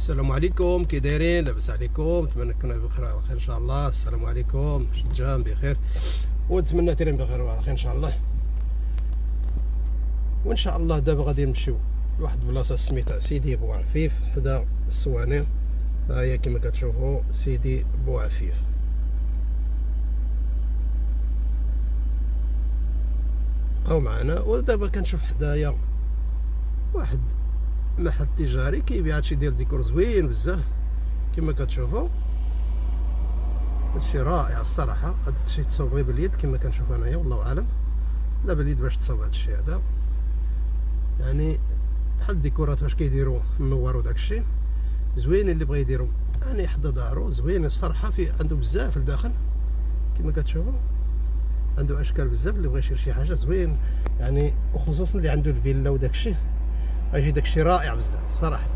السلام عليكم، كي دايرين؟ لاباس عليكم؟ نتمنى تكونوا بخير وعلى خير ان شاء الله. السلام عليكم، شجام بخير، ونتمنى تيرين بخير وعلى خير ان شاء الله. وان شاء الله دابا غادي نمشيو لواحد البلاصه سميتها سيدي بوعفيف حدا السواني. ها هي كما كتشوفوا سيدي بوعفيف. بقاو معنا. ودابا كنشوف حدايا واحد محل تجاري كيبيع هادشي ديال ديكور زوين بزاف كما كتشوفوا. هادشي رائع الصراحه. هادشي تصوب غير باليد كما كنشوف انايا، والله اعلم لا باليد باش تصوب هادشي هذا. يعني بحال الديكورات باش كيديروا منوروا داكشي زوين. اللي بغى يديروا يعني حدا دارو زوين الصراحه. في عنده بزاف لداخل كما كتشوفوا، عنده اشكال بزاف. اللي بغى يشري شي حاجه زوين يعني، وخصوصا اللي عنده الفيلا وداكشي غيجي داكشي رائع بزاف الصراحه.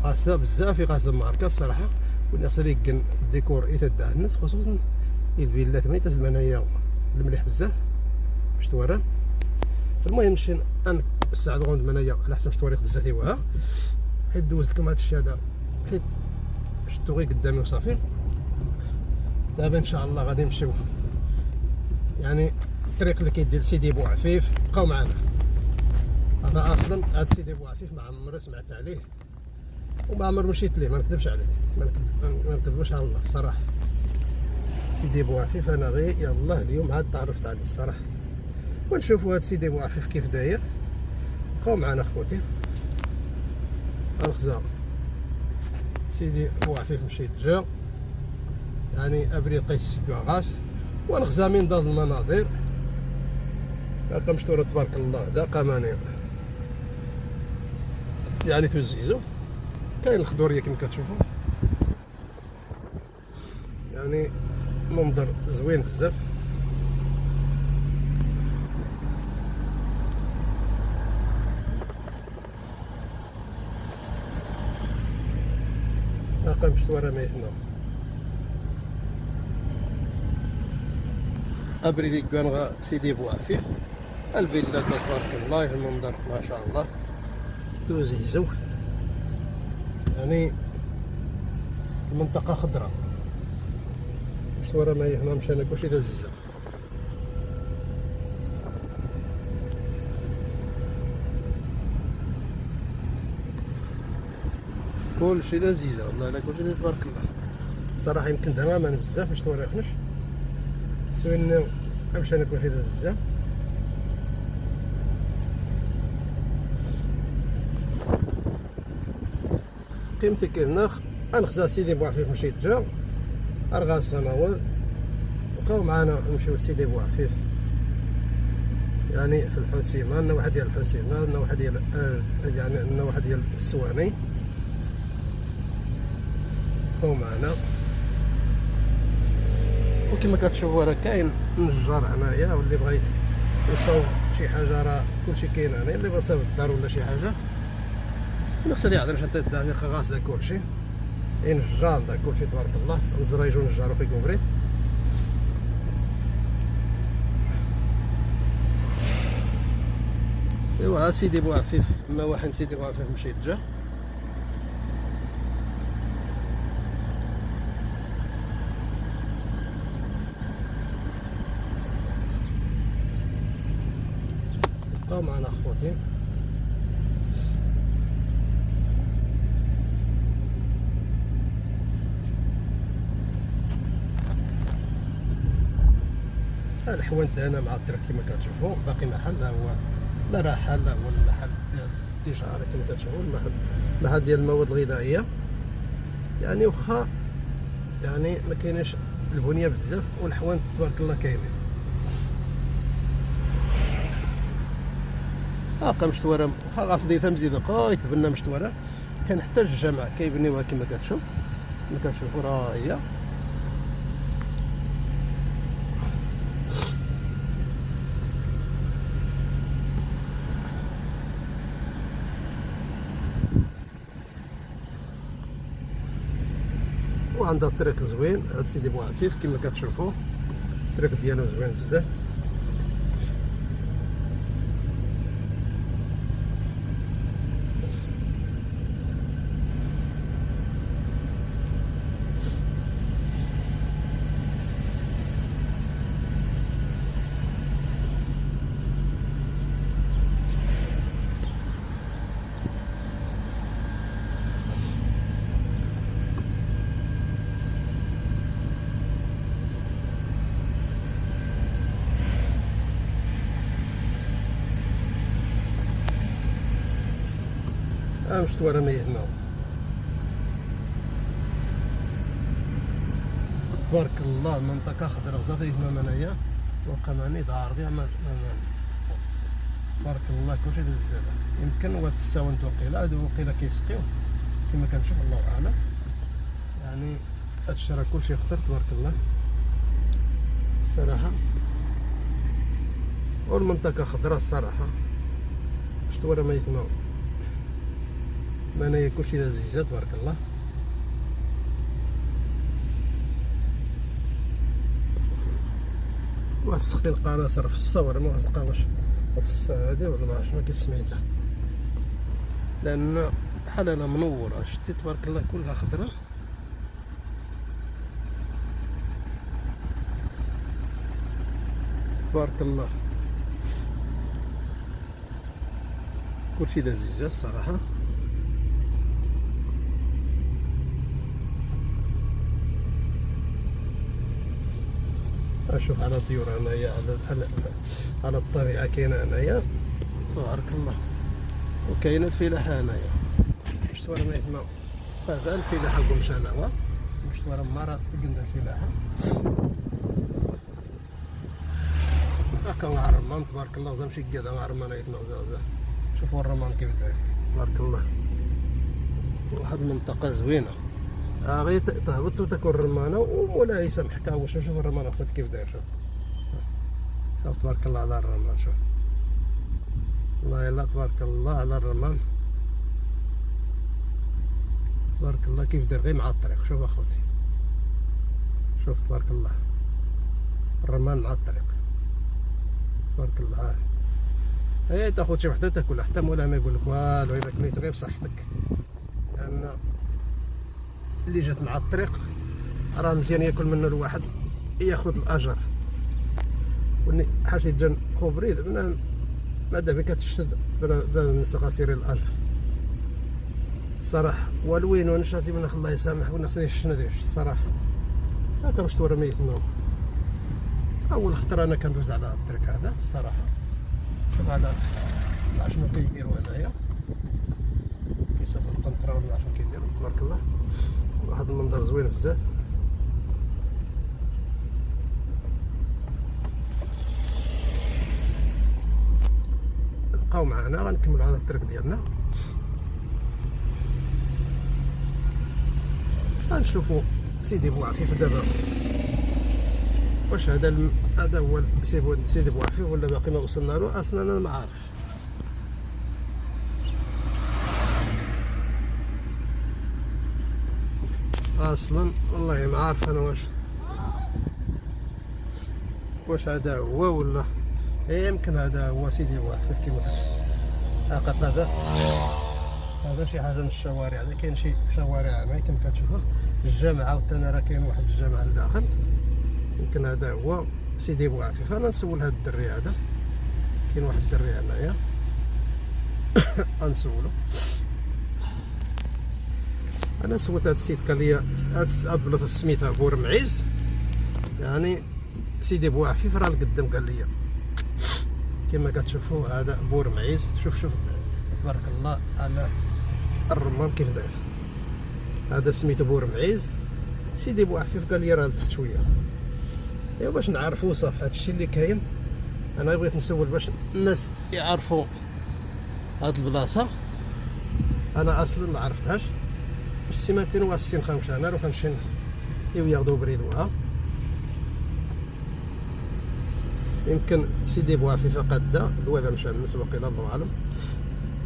قاصده بزاف، قاصده ماركه الصراحه. والناس هذيك الديكور يتدعى الناس، خصوصا الفيلات ما يتسمع انايا المليح بزاف باش تورى. المهم نمشي نساعد غوند منايا على حسب التواريخ الزاتي وها، حيت دوزت لكم هذا الشيء هذا حيت شفتو غير قدامي وصافي. دابا ان شاء الله غادي نمشيو يعني الطريق اللي كيدير لسيدي بوعفيف. بقاو معنا. انا اصلا هاد سيدي بوعفيف ما عمري سمعت عليه وما عمر مشيت ليه، ما نكذبش عليك، ما نكذبوش على الله الصراحه. سيدي بوعفيف انا غير يلاه اليوم عاد تعرفت عليه الصراحه. ونشوفوا هاد سيدي بوعفيف كيف داير. بقاو معنا خوتي. غنخزا سيدي بوعفيف مشيت جا يعني ابري قيس غاس. ونخزا من ضاد المناظر هاكا مشتورة تبارك الله. ذا قمانير يعني توزيزو. كاين الخضوريه كما كتشوفوا يعني منظر زوين بزاف. هاكا مشتورة ما هنا ابري ديك كان سيدي بوعفيف. الفيلا تبارك الله، المنظر ما شاء الله توزيزو يعني. المنطقة خضراء مشتورة ما هنا. مشينا كلشي داز الزام، كلشي داز زيزة والله. لا كلشي داز تبارك الله صراحة. يمكن تماما بزاف باش توريخناش سوينا مشينا كلشي داز الزام. قيمتي كيرناخ انخزا سيدي بوعفيف مشيت جا ارغاس غناول. بقاو معانا نمشيو لسيدي بوعفيف يعني في الحسيمه. لنا واحد ديال الحسيمه، لنا واحد ديال يعني لنا واحد ديال السواني. بقاو معانا. وكما كتشوفوا راه كاين نجار هنايا، واللي بغى يصاوب شي حاجه راه كلشي كاين هنا. اللي بغى يصاوب الدار ولا شي حاجه نقصد يعذر شنو تدافع غاس دا كلشي نجار دا كلشي تبارك الله. الزرايجو نجارو في كوبريت. ايوا ها سيدي بوعفيف نواحي سيدي بوعفيف مشيت جا. بقاو معنا خوتي. هذا الحوانت هنا مع الطريق كما كتشوفوا. باقي محل هو لا راحه لا هو المحل ديال التجاره كما كتشوفوا. المحل ديال المواد الغذائيه يعني. واخا يعني ما كاينش البنيه بزاف والحوانت تبارك الله كاينين. هاكا مشتوره واخا غاص ديتها مزيده قايت بنا مشتوره. كان حتى الجامع كيبنيوها كما كتشوفوا راه هي. وعندها الطريق زوين. هاد سيدي بوعفيف كما كتشوفوا الطريق ديالو زوين بزاف. مشتوى راه ما يهمو. تبارك الله المنطقة خضرا زادة يهمم انايا وقماني دار بيع ما تبارك الله كلشي داز الزادة. يمكن واد الساونت وقيلا هادو وقيلا كيسقيو كما كنشوف الله اعلم. يعني هادشي راه كلشي خضر تبارك الله الصراحة، والمنطقة خضرا الصراحة مشتوى راه ما يهمو. انايا كلشي داز الزيزة تبارك الله. واحد السقي القناصر في الصور ما واحد القناص في الساعة هادي ولا ما عرفتش ما كسميتها، لأن بحال أنا منورة شتي تبارك الله كلها خضرا. تبارك الله كلشي لذيذة الصراحة. اشوف على الطيور هنايا على الطبيعه كاينه هنايا تبارك الله، وكاينه الفلاحه هنايا مشتوى ما يهمو. هذا الفلاحه قمشاناوه مشتوى مرة قلنا الفلاحه هاكا مع الرمان تبارك الله. زعما شي كذا مع الرمان يتمع زازا. شوفوا الرمان كيف داير تبارك الله. واحد المنطقه زوينه غير تهبط وتاكل الرمانه ومولاها يسامحك. ها هو شوف الرمان اخوت كيف داير. شوف تبارك الله على الرمان. شوف والله يلا تبارك الله على الرمان تبارك الله كيف داير غير مع الطريق. شوف اخوتي شوف تبارك الله الرمان مع الطريق تبارك الله. هاي تاخذ شي وحده تاكلها حتى مولاها ما يقول لك والو الا كليت غير بصحتك، لان اللي جات مع الطريق راه مزيان ياكل منه الواحد ياخذ الاجر. حاجه جا خو بريد ماذا بك تشد بالناس غاسيرين الاجر الصراحه. والوين ونشاتي من الله يسامح وناس شنو الصراحه. هاكا مشتوى راه ما يتمو. اول خطره انا كندوز على هذا الطريق هذا الصراحه. شوف على شنو كيديروا هنايا كيصاوبوا القنطره ولا شنو كيديروا تبارك الله. واحد المنظر زوين بزاف. بقاو معنا غنكملوا هذا الطريق ديالنا غنشوفوا سيدي بوعفيف دابا. واش هذا هو سيدي بوعفيف ولا باقي ما وصلنا له اصلا انا ما عارف. اصلا والله ما عارف انا واش هذا هو ولا يمكن هذا هو سيدي بوعفيف كيما هذا. هذا شي حاجه من الشوارع. هذا كاين شي شوارع هنا كما كتشوفوا الجامعه وثاني راه كاين واحد الجامعه لداخل. يمكن هذا هو سيدي بوعفيف. انا نسول هذا الدري هذا كاين واحد الدري هنايا غنسولو. انا سولت هذا السيد قال لي هاد البلاصه سميتها بورمعيز يعني سيدي بوعفيف راه القدام قال لي كما كتشوفوا هذا بورمعيز. شوف تبارك الله على الرمان كيف داير. هذا سميتو بورمعيز. سيدي بوعفيف قال لي راه لتحت شويه. ايوا باش نعرفوا صافي هادشي اللي كاين. انا بغيت نسول باش الناس يعرفوا هاد البلاصه. انا اصلا ما عرفتهاش. السيمانتين واسين خمسة انا نروح نمشي ياخذوا بريدوها. يمكن سيدي بوعفيف قدا دوا مشى الناس وقيل الله اعلم.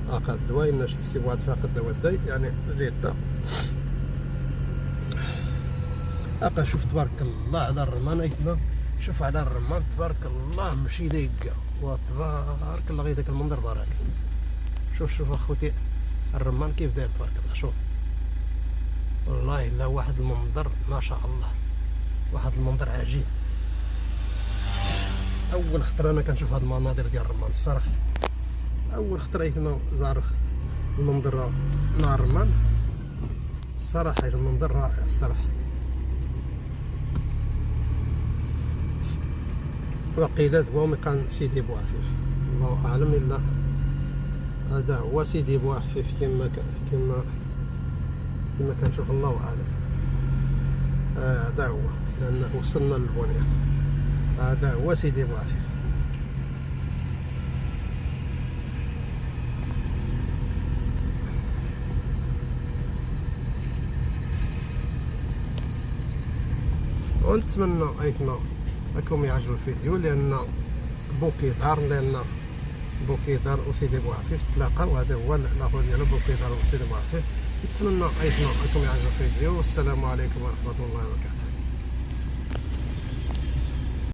قد دوا ان سيدي بوعفيف قدا وداي يعني جده. شوف تبارك الله على الرمان ايتما. شوف على الرمان تبارك الله ماشي دايقه وتبارك الله غير داك المنظر بارك. شوف اخوتي الرمان كيف داير تبارك الله. شوف والله الا واحد المنظر ما شاء الله. واحد المنظر عجيب. اول خطره انا كنشوف هاد المناظر ديال الرمان الصراحه. اول خطره ايتما زارخ المنظر مع الرمان الصراحه. المنظر رائع الصراحه. وقيل دوا مكان سيدي بوعفيف الله اعلم. الا هذا هو سيدي بوعفيف كما كنشوف، الله اعلم. هذا هو، لان وصلنا للبنية. هذا هو سيدي بوعفيف. ونتمنى ايتنا راكم يعجبوا الفيديو، لان بوكيدار وسيدي بوعفيف تلاقاو. وهذا هو الاخر ديالو، بوكيدار وسيدي بوعفيف. نتمنى ايتنا راكم يعجبوا الفيديو. والسلام عليكم ورحمه الله وبركاته.